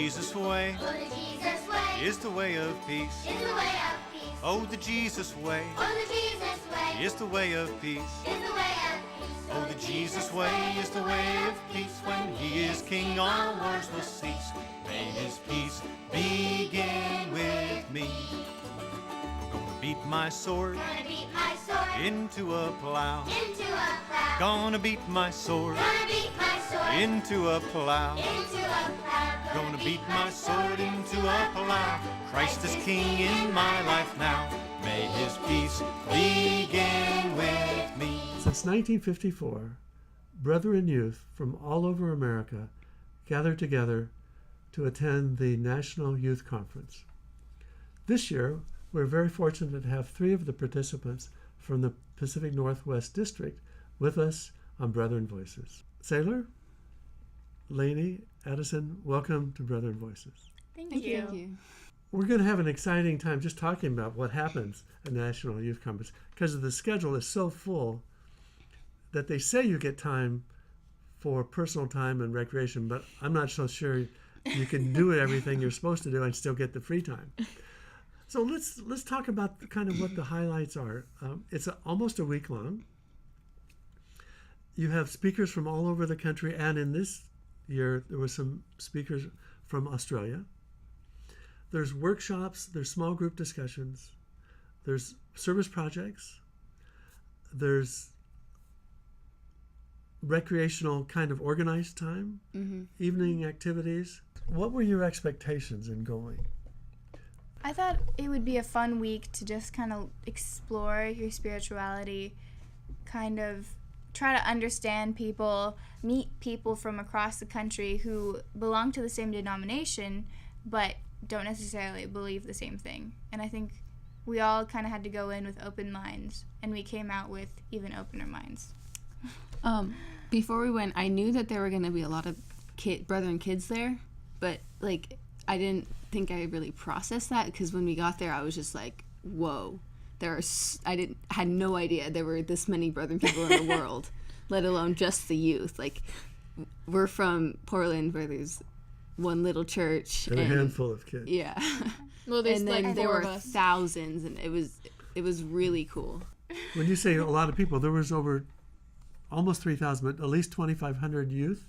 Jesus way. Oh, the Jesus way Is the way of peace. is the way of peace. Oh, the Jesus way. Oh, the Jesus way Is the way of peace. is the way of peace. Oh, the Jesus way is the way of peace. When he is king, all wars will cease. May his peace begin with me. Gonna beat my sword Gonna beat my sword into a plow. into a plow. Gonna beat my sword Gonna beat my sword into a plow. into a plow. Gonna beat my sword into a plow. Christ is king in my life now. May his peace begin with me. Since 1954, brethren youth from all over America gathered together to attend the National Youth Conference. This year, we're very fortunate to have 3 of the participants from the Pacific Northwest District with us on Brethren Voices. Saylor, Lainey, Addison, welcome to Brethren Voices. Thank Thank you. you. We're going to have an exciting time just talking about what happens at National Youth Conference because the schedule is so full that they say you get time for personal time and recreation, but I'm not so sure you can do everything you're supposed to do and still get the free time. So let's talk about kind of what the highlights are. It's almost a week long. You have speakers from all over the country, and in this year there were some speakers from Australia. There's workshops, there's small group discussions, there's service projects, there's recreational kind of organized time, evening activities. What were your expectations in going? I thought it would be a fun week to just kind of explore your spirituality, kind of try to understand people, meet people from across the country who belong to the same denomination, but don't necessarily believe the same thing. And I think we all kind of had to go in with open minds, and we came out with even opener minds. Before we went, I knew that there were going to be a lot of brethren kids there, but like I didn't think I really processed that because when we got there, I was just like, whoa. Had no idea there were this many brethren people in the world, let alone just the youth. Like, we're from Portland, where there's one little church And a handful of kids. Yeah. Well, there's and then like there 4 were of us. thousands, and it was really cool. When you say a lot of people, there was over almost 3,000, but at least 2,500 youth,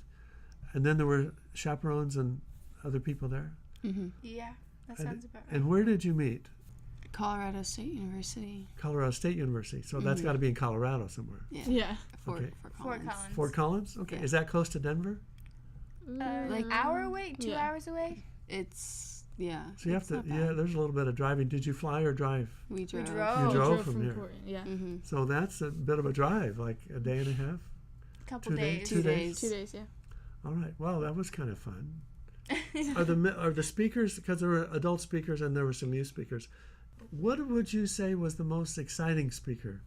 and then there were chaperones and other people there. Yeah, that sounds about right. And where did you meet? Colorado State University. Colorado State University. So that's got to be in Colorado somewhere. Yeah. Fort Okay. Fort Collins. Collins. Fort Collins? Okay. Yeah. Is that close to Denver? Like hour away, 2 Yeah. hours away. It's, yeah. So you have it's to, not bad. yeah, there's a little bit of driving. Did you fly or drive? We drove. drove. You Oh, drove from here. Portland, yeah. So that's a bit of a drive, like a day and a half. Couple 2 days. days. 2 days. 2 days, yeah. All right. Well, that was kind of fun. Are the speakers, because there were adult speakers and there were some youth speakers, what would you say was the most exciting speaker?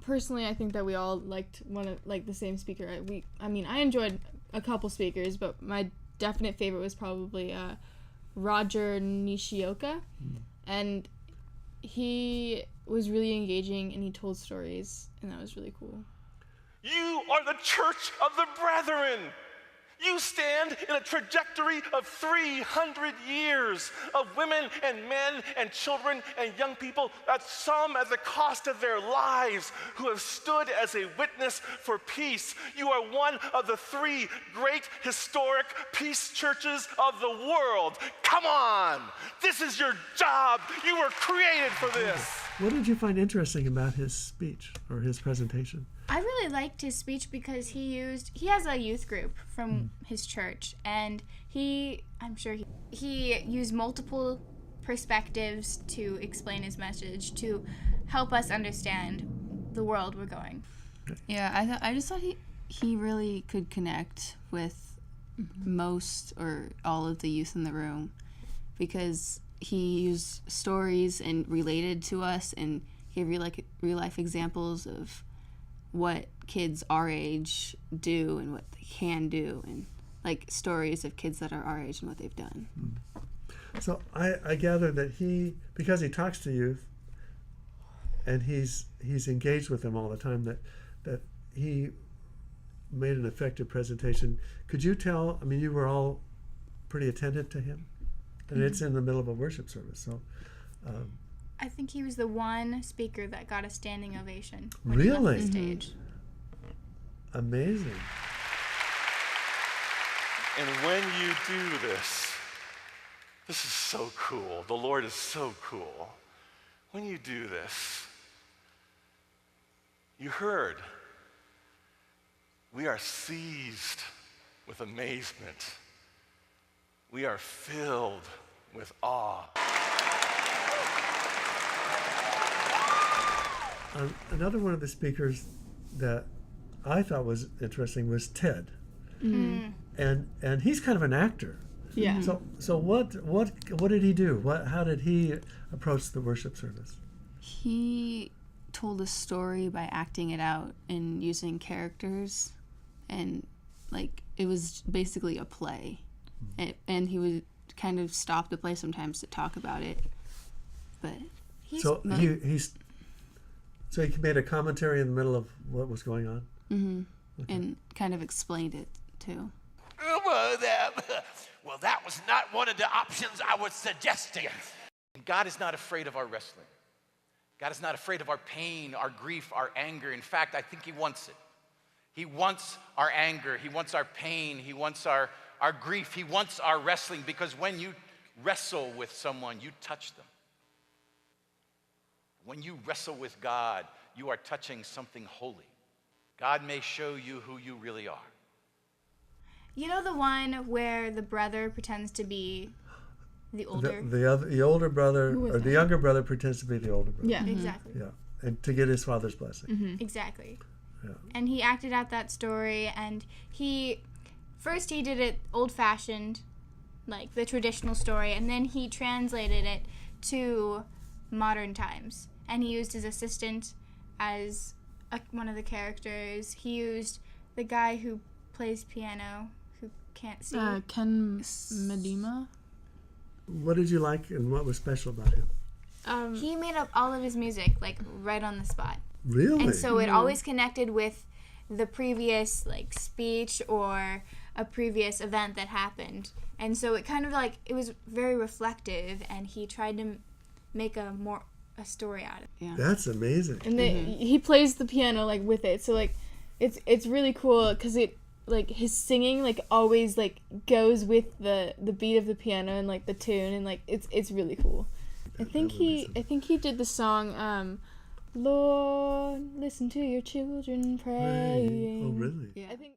Personally, I think that we all liked the same speaker. I enjoyed a couple speakers, but my definite favorite was probably Roger Nishioka, and he was really engaging and he told stories, and that was really cool. You are the church of the brethren. You stand in a trajectory of 300 years of women and men and children and young people, some at the cost of their lives, who have stood as a witness for peace. You are one of the 3 great historic peace churches of the world. Come on! This is your job. You were created for this. What did you find interesting about his speech or his presentation? I really liked his speech because he has a youth group from his church, and I'm sure he used multiple perspectives to explain his message to help us understand the world we're going. Yeah, I just thought he really could connect with most or all of the youth in the room, because he used stories and related to us and gave real life examples of what kids our age do and what they can do, and like stories of kids that are our age and what they've done. So I gather that because he talks to youth and he's engaged with them all the time, that he made an effective presentation. Could you tell, you were all pretty attentive to him. And it's in the middle of a worship service. So, I think he was the one speaker that got a standing ovation when Really? he left the stage. amazing. And when you do this is so cool. The Lord is so cool. When you do this, you heard, we are seized with amazement. We are filled with awe. Another one of the speakers that I thought was interesting was Ted. And he's kind of an actor. Yeah. So what did he do? How did he approach the worship service? He told a story by acting it out and using characters, and like it was basically a play. And he would kind of stop the play sometimes to talk about it. But So he made a commentary in the middle of what was going on. and kind of explained it too. Well, that was not one of the options I was suggesting. God is not afraid of our wrestling. God is not afraid of our pain, our grief, our anger. In fact, I think he wants it. He wants our anger. He wants our pain. He wants our grief. He wants our wrestling, because when you wrestle with someone, you touch them. When you wrestle with God, you are touching something holy. God may show you who you really are. You know the one where the brother pretends to be the older? The older brother, Who was or the that? younger brother pretends to be the older brother. Yeah. Exactly. Yeah, and to get his father's blessing. Exactly. Yeah. And he acted out that story, and first he did it old-fashioned, like the traditional story, and then he translated it to modern times. And he used his assistant as one of the characters. He used the guy who plays piano, who can't see. Ken Medema. What did you like, and what was special about him? He made up all of his music, like, right on the spot. Really? And so it always connected with the previous, like, speech or a previous event that happened. And so it kind of, like, it was very reflective, and he tried to make a story out of it. Yeah. That's amazing. And he plays the piano, like, with it. So, like, it's really cool because it, like, his singing, like, always, like, goes with the beat of the piano and, like, the tune, and, like, it's really cool. I think he did the song Lord, listen to your children praying. Oh, really? Yeah. I think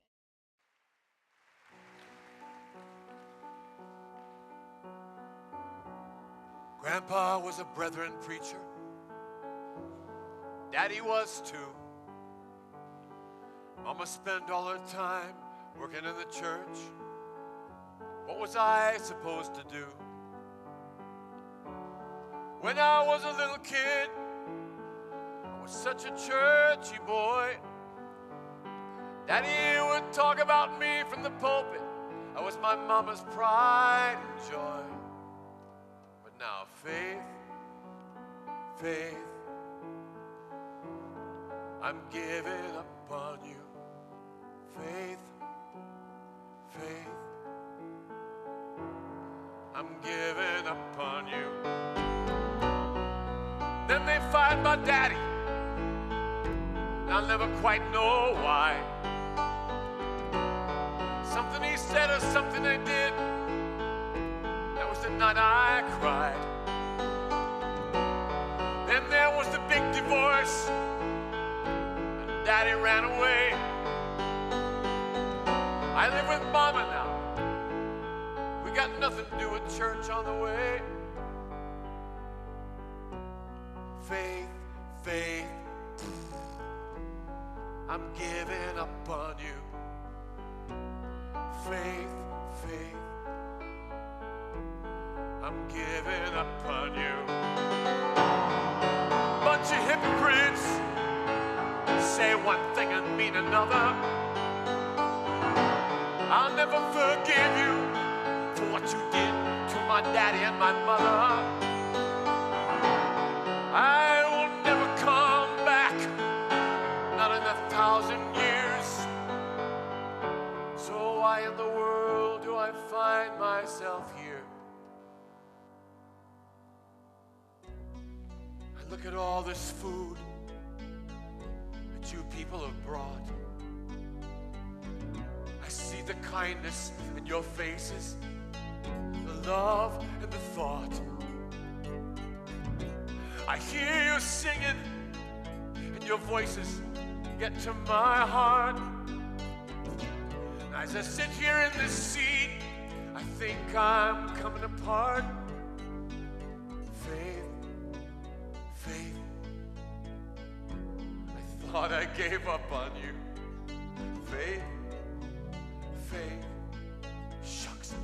Grandpa was a Brethren preacher. Daddy was too. Mama spent all her time working in the church. What was I supposed to do? When I was a little kid, I was such a churchy boy. Daddy would talk about me from the pulpit. I was my mama's pride and joy. But now faith, I'm giving up on you. Faith, I'm giving up on you. Then they find my daddy. I'll never quite know why. Something he said or something they did. That was the night I cried. Then there was the big divorce, and Daddy ran away. I live with Mama now. We got nothing to do with church on the way. Faith, I'm giving up on you. Faith, I'm giving up on you. Bunch of hypocrites say one thing and mean another. I'll never forgive you for what you did to my daddy and my mother. I will never come back, not in 1,000 years. So why in the world do I find myself here. I look at all this food that you people have brought. I see the kindness in your faces, the love and the thought. I hear you singing, and your voices get to my heart. And as I sit here in this seat, I think I'm coming apart. Faith, faith, I thought I gave up on you. Faith, faith, shucks,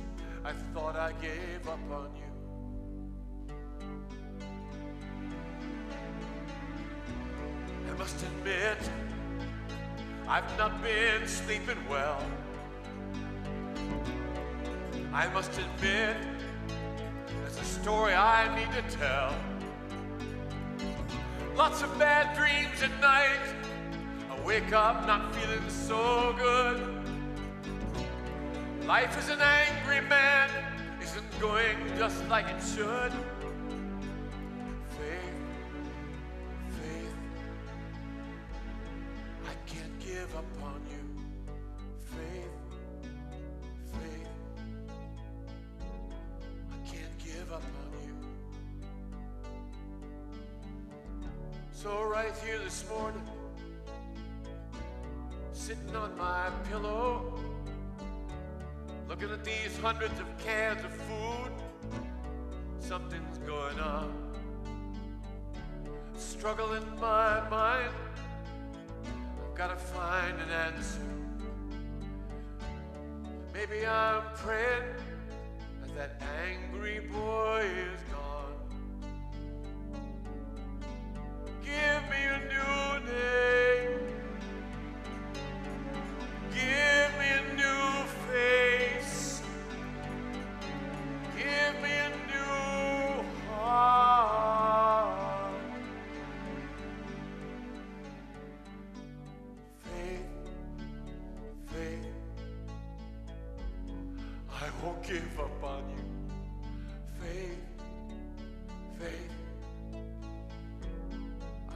I thought I gave up on you. I must admit, I've not been sleeping well. I must admit, there's a story I need to tell. Lots of bad dreams at night. I wake up not feeling so good. Life is an angry man, isn't going just like it should. Faith, faith, I can't give up on you. Faith, faith, I can't give up on you. So right here this morning, sitting on my pillow, looking at these hundreds of cans of food, something's going on. Struggle in my mind, I've got to find an answer. Maybe I'm praying that that angry boy is gone. Give me a new name. Give me a new face. Give me a new heart. Faith, faith, I won't give up on you. Faith, faith,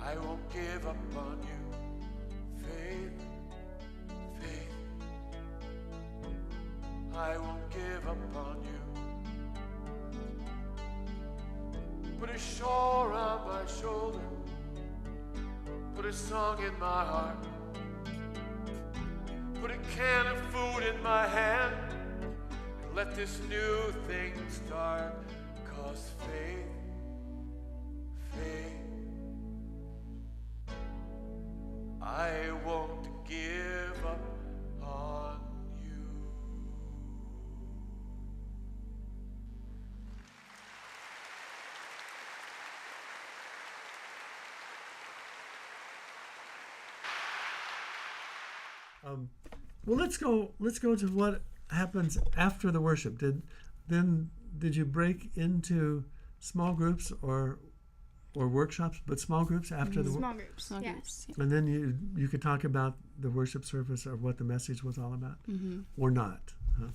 I won't give up on you. Faith, faith, I won't give up on you. Put a shawl around my shoulder, put a song in my heart, put a can of food in my hand, and let this new thing start. 'Cause faith, faith, I won't give up on you. Well, let's go to what happens after the worship. Did you break into small groups or workshops, but small groups after the Small groups. Small Yes. groups, yeah. and then you could talk about the worship service or what the message was all about, or not. Huh?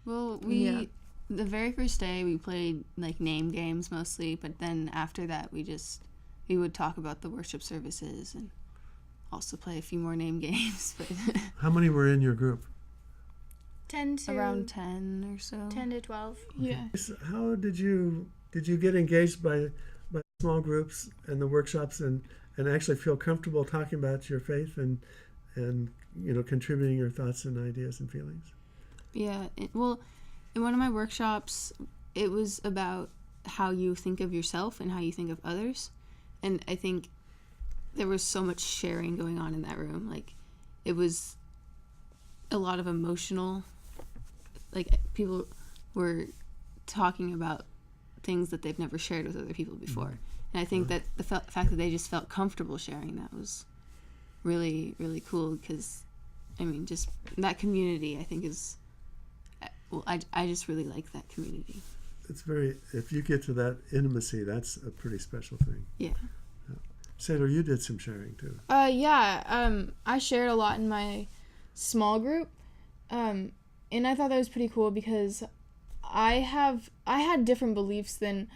Well, Yeah. the very first day we played like name games mostly, but then after that we would talk about the worship services and also play a few more name games. But How many were in your group? 10 to around 10 or so. 10 to 12. Yeah. So how did you get engaged by small groups and the workshops and actually feel comfortable talking about your faith and contributing your thoughts and ideas and feelings? Yeah. Well, in one of my workshops, it was about how you think of yourself and how you think of others. And I think there was so much sharing going on in that room. Like, it was a lot of emotional, like, people were talking about things that they've never shared with other people before. And I think that the fact that they just felt comfortable sharing that was really, really cool, because, I mean, just that community, I think is, well, I just really like that community. It's if you get to that intimacy, that's a pretty special thing. Yeah. Saylor, you did some sharing too. I shared a lot in my small group. and I thought that was pretty cool because I had different beliefs than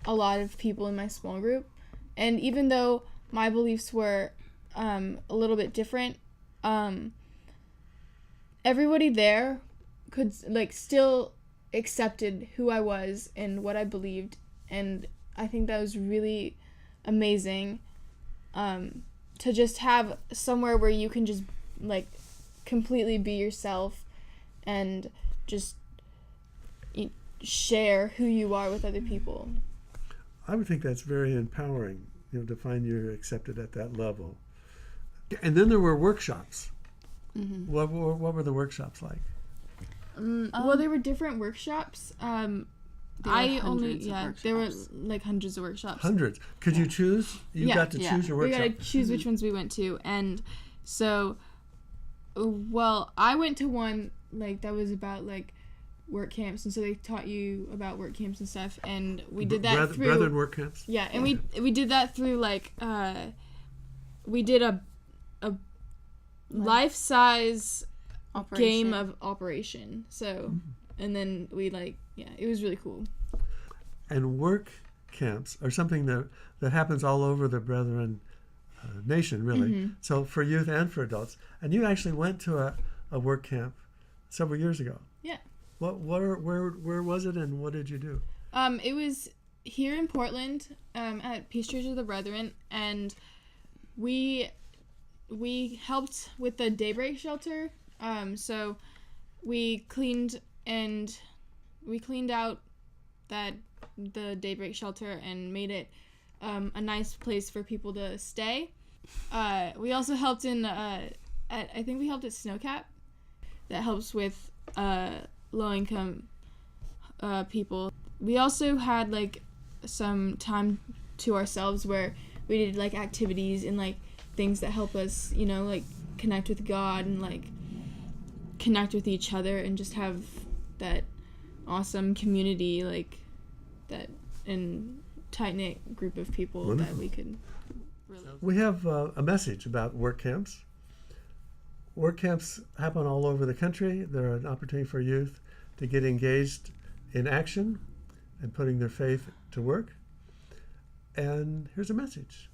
a lot of people in my small group, and even though my beliefs were a little bit different, everybody there could still accepted who I was and what I believed, and I think that was really amazing, to just have somewhere where you can just completely be yourself and just share who you are with other people. I would think that's very empowering, to find you're accepted at that level. And then there were workshops. Mm-hmm. What were the workshops like? Well, there were different workshops. There were hundreds of workshops. Hundreds. Could you choose? You got to choose your workshop. We got to choose which ones we went to, and so, well, I went to one that was about work camps, and so they taught you about work camps and stuff, and we did that through Brethren work camps. Yeah, and we did that through we did a life-size game of Operation. So, and then we it was really cool. And work camps are something that happens all over the Brethren nation, really. Mm-hmm. So for youth and for adults. And you actually went to a work camp several years ago. Yeah. Where was it, and what did you do? It was here in Portland, at Peace Church of the Brethren, and we helped with the daybreak shelter. So we cleaned out the daybreak shelter and made it a nice place for people to stay. We also helped I think we helped at Snowcap. That helps with low-income people. We also had some time to ourselves where we did activities and things that help us, connect with God and connect with each other and just have that awesome community, that and tight-knit group of people. Wonderful. That we could really. We have a message about work camps. Work camps happen all over the country. They're an opportunity for youth to get engaged in action and putting their faith to work. And here's a message.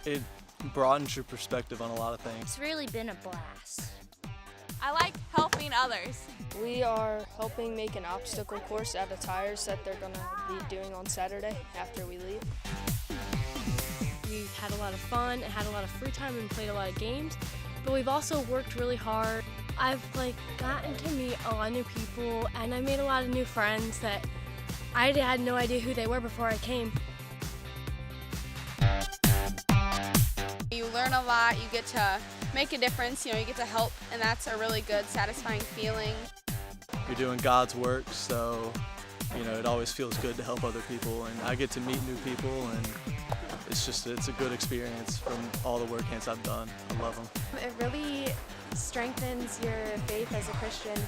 It broadens your perspective on a lot of things. It's really been a blast. I like helping others. We are helping make an obstacle course out of tires that they're going to be doing on Saturday after we leave. We've had a lot of fun and had a lot of free time and played a lot of games, but we've also worked really hard. I've gotten to meet a lot of new people, and I made a lot of new friends that I had no idea who they were before I came. You learn a lot, you get to make a difference, you get to help, and that's a really good, satisfying feeling. You're doing God's work, so, it always feels good to help other people, and I get to meet new people, and it's a good experience from all the work camps I've done. I love them. It really strengthens your faith as a Christian.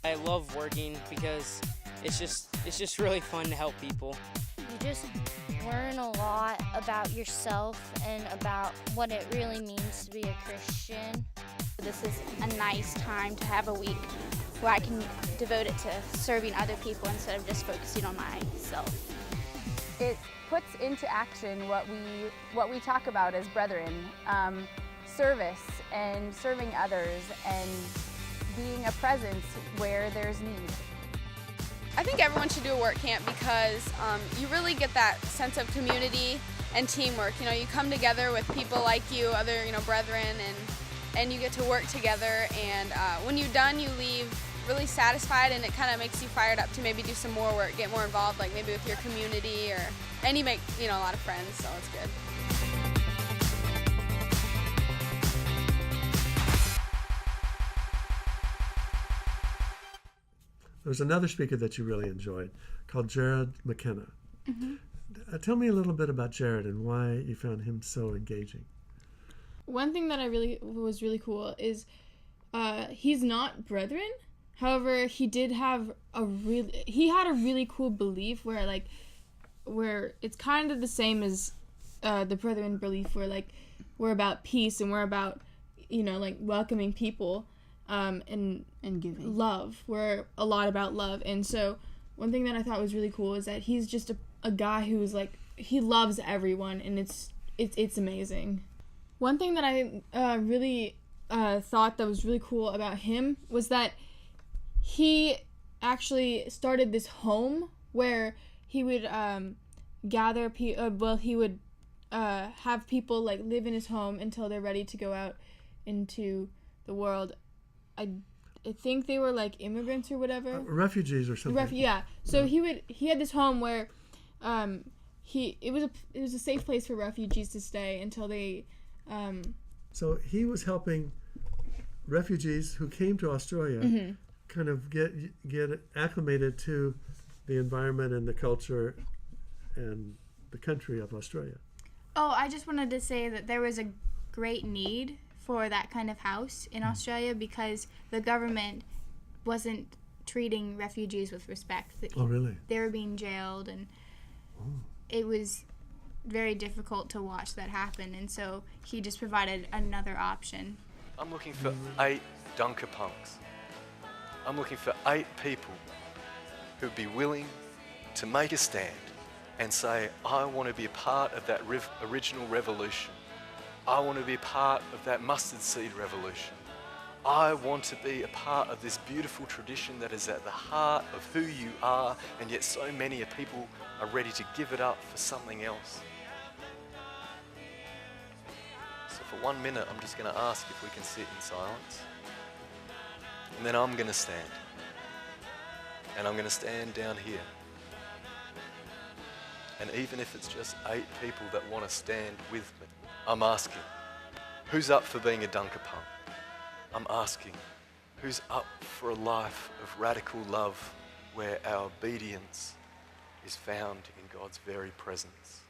I love working because it's just really fun to help people. You just learn a lot about yourself and about what it really means to be a Christian. This is a nice time to have a week where I can devote it to serving other people instead of just focusing on myself. It puts into action what we talk about as brethren, service and serving others and being a presence where there's need. I think everyone should do a work camp because you really get that sense of community and teamwork. You come together with people like you, other brethren, and you get to work together. And when you're done, you leave really satisfied, and it kind of makes you fired up to maybe do some more work, get more involved, maybe with your community, and you make a lot of friends, so it's good. There was another speaker that you really enjoyed called Jared McKenna. Mm-hmm. Tell me a little bit about Jared and why you found him so engaging. one thing that was really cool is he's not Brethren. However, he had a really cool belief where it's kind of the same as the Brethren belief, where like we're about peace and we're about welcoming people and giving love. We're a lot about love. And so one thing that I thought was really cool is that he's just a guy who's like, he loves everyone, and it's amazing. One thing that I really thought that was really cool about him was that he actually started this home where he would gather people. He would have people like live in his home until they're ready to go out into the world. I think they were like immigrants or whatever, refugees or something. Yeah. So he had this home where it was a safe place for refugees to stay until they. So he was helping refugees who came to Australia kind of get acclimated to the environment and the culture and the country of Australia. Oh, I just wanted to say that there was a great need for that kind of house in Australia because the government wasn't treating refugees with respect. Oh, really? They were being jailed, and it was very difficult to watch that happen, and so he just provided another option. I'm looking for 8 dunker punks. I'm looking for 8 people who'd be willing to make a stand and say, I want to be a part of that original revolution. I want to be a part of that mustard seed revolution. I want to be a part of this beautiful tradition that is at the heart of who you are, and yet so many people are ready to give it up for something else. So for 1 minute, I'm just going to ask if we can sit in silence. And then I'm going to stand. And I'm going to stand down here. And even if it's just 8 people that want to stand with me, I'm asking, who's up for being a dunker punk? I'm asking, who's up for a life of radical love where our obedience is found in God's very presence?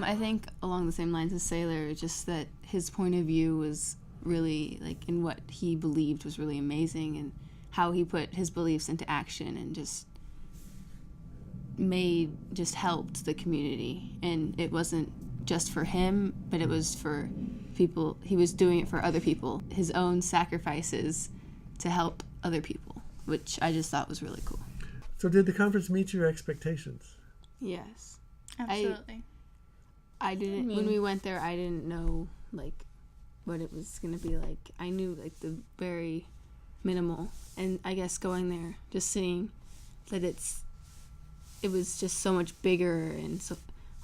I think along the same lines as Saylor, just that his point of view was really, like, in what he believed was really amazing, and how he put his beliefs into action and just helped the community. And it wasn't just for him, but it was for people. He was doing it for other people, his own sacrifices to help other people, which I just thought was really cool. So did the conference meet your expectations? Yes. Absolutely. I didn't, when we went there, I didn't know, like, what it was going to be like. I knew, like, the very minimal. And I guess going there, just seeing that it was just so much bigger, and so,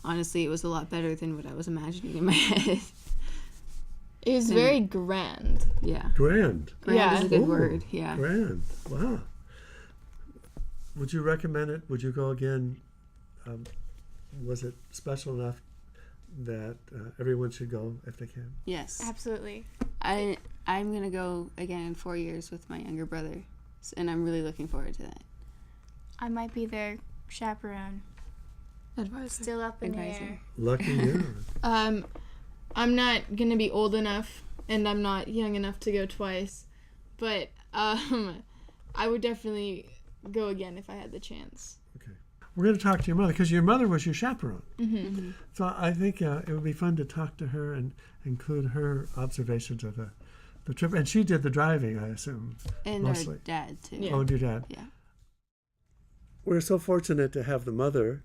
honestly, it was a lot better than what I was imagining in my head. It was very grand. Yeah. Grand. Grand is a good word, yeah. Grand. Wow. Would you recommend it? Would you go again? Was it special enough that everyone should go if they can? Yes. Absolutely. I'm going to go again in 4 years with my younger brother, and I'm really looking forward to that. I might be their chaperone. Advisor. Still up in the air. Lucky you. I'm not going to be old enough, and I'm not young enough to go twice, but I would definitely go again if I had the chance. Okay. We're going to talk to your mother, because your mother was your chaperone. Mm-hmm. So I think it would be fun to talk to her and include her observations of the trip. And she did the driving, I assume. And mostly. our dad, too. Yeah. Oh, and your dad. Yeah. We're so fortunate to have the mother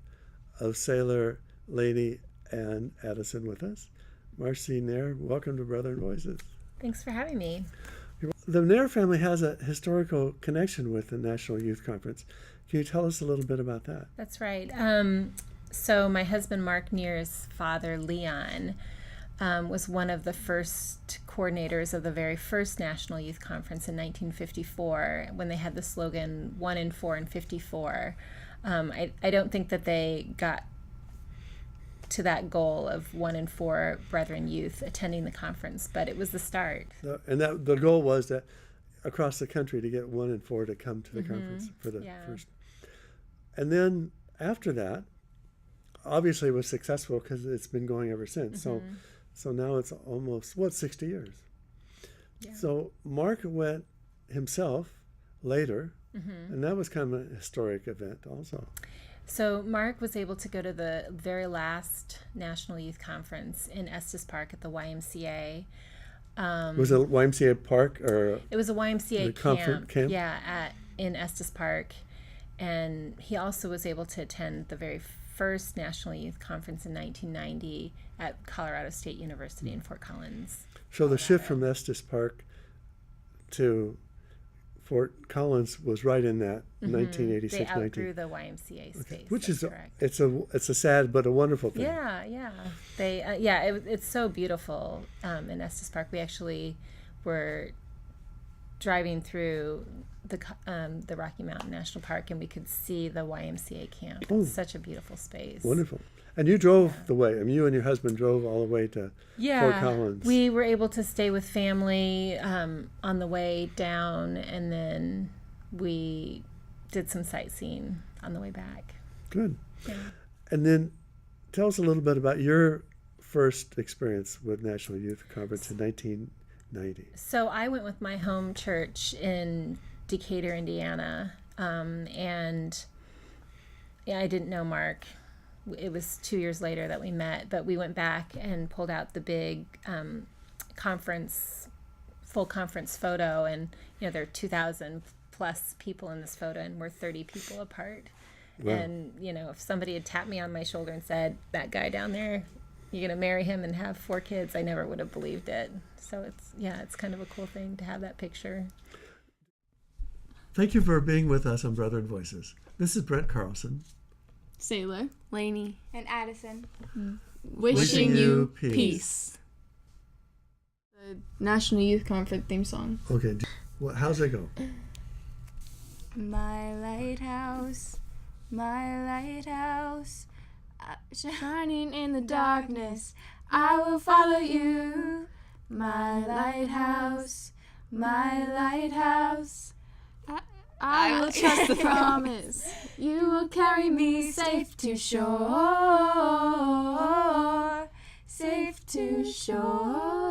of Saylor, Lainey, and Addison with us. Marci Neher, welcome to Brother and Voices. Thanks for having me. The Neher family has a historical connection with the National Youth Conference. Can you tell us a little bit about that? That's right. So my husband Mark Neher's father, Leon, was one of the first coordinators of the very first National Youth Conference in 1954 when they had the slogan 1 in 4 and 54. I don't think that they got to that goal of 1 in 4 Brethren youth attending the conference, but it was the start. And that the goal was that across the country to get 1 in 4 to come to the conference for the first. And then after that, obviously it was successful because it's been going ever since. So now it's almost 60 years. Yeah. So Mark went himself later, and that was kind of a historic event also. So Mark was able to go to the very last National Youth Conference in Estes Park at the YMCA. Was it a YMCA park or? It was a YMCA camp. Yeah, in Estes Park, and he also was able to attend the very first National Youth Conference in 1990 at Colorado State University in Fort Collins. So the shift from Estes Park to Fort Collins was right in that 1986. They outgrew the YMCA space. Which is correct. It's a sad but a wonderful thing. Yeah. They it's so beautiful in Estes Park. We actually were driving through the Rocky Mountain National Park, and we could see the YMCA camp. It's such a beautiful space. Wonderful. And you drove the way. I mean, you and your husband drove all the way to Fort Collins. We were able to stay with family on the way down, and then we did some sightseeing on the way back. Good. Yeah. And then tell us a little bit about your first experience with National Youth Conference in 1990. So I went with my home church in Decatur, Indiana, and I didn't know Mark. It was 2 years later that we met, but we went back and pulled out the big full conference photo, and there are 2,000 plus people in this photo, and we're 30 people apart. Wow. And if somebody had tapped me on my shoulder and said, "That guy down there, you're gonna marry him and have 4 kids," I never would have believed it. So it's kind of a cool thing to have that picture. Thank you for being with us on Brethren Voices. This is Brent Carlson, Saylor, Lainey, and Addison. Wishing you peace. The National Youth Conference theme song. Okay, how's it go? My lighthouse, shining in the darkness, I will follow you. My lighthouse, I will trust the promise. You will carry me safe to shore, safe to shore.